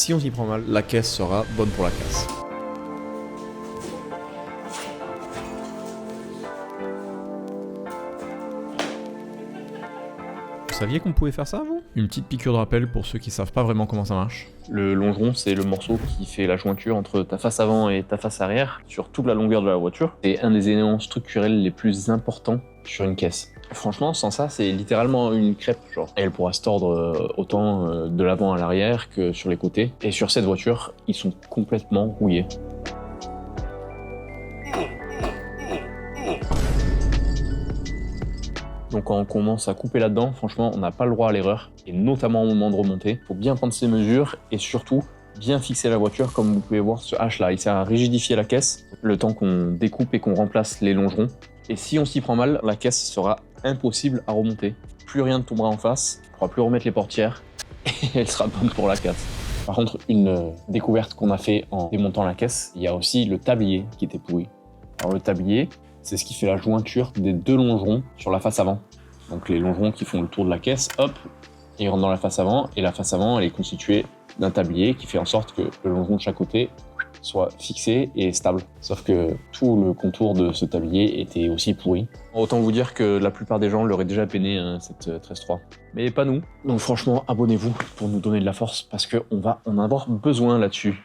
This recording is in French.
si on s'y prend mal, la caisse sera bonne pour la casse. Vous saviez qu'on pouvait faire ça, vous? Une petite piqûre de rappel pour ceux qui savent pas vraiment comment ça marche. Le longeron, c'est le morceau qui fait la jointure entre ta face avant et ta face arrière sur toute la longueur de la voiture. C'est un des éléments structurels les plus importants sur une caisse. Franchement, sans ça, c'est littéralement une crêpe, genre. Et elle pourra se tordre autant de l'avant à l'arrière que sur les côtés. Et sur cette voiture, ils sont complètement rouillés. Donc quand on commence à couper là-dedans, franchement, on n'a pas le droit à l'erreur, et notamment au moment de remonter. Il faut bien prendre ses mesures, et surtout, bien fixer la voiture. Comme vous pouvez voir, ce hache-là, il sert à rigidifier la caisse, le temps qu'on découpe et qu'on remplace les longerons. Et si on s'y prend mal, la caisse sera impossible à remonter. Plus rien ne tombera en face, on ne pourra plus remettre les portières, et elle sera bonne pour la casse. Par contre, une découverte qu'on a fait en démontant la caisse, il y a aussi le tablier qui était pourri. Alors le tablier, c'est ce qui fait la jointure des deux longerons sur la face avant. Donc les longerons qui font le tour de la caisse, hop, ils rentrent dans la face avant, et la face avant, elle est constituée d'un tablier qui fait en sorte que le longeron de chaque côté soit fixé et stable. Sauf que tout le contour de ce tablier était aussi pourri. Autant vous dire que la plupart des gens l'auraient déjà peiné, cette 13.3. Mais pas nous. Donc franchement, abonnez-vous pour nous donner de la force, parce qu'on va en avoir besoin là-dessus.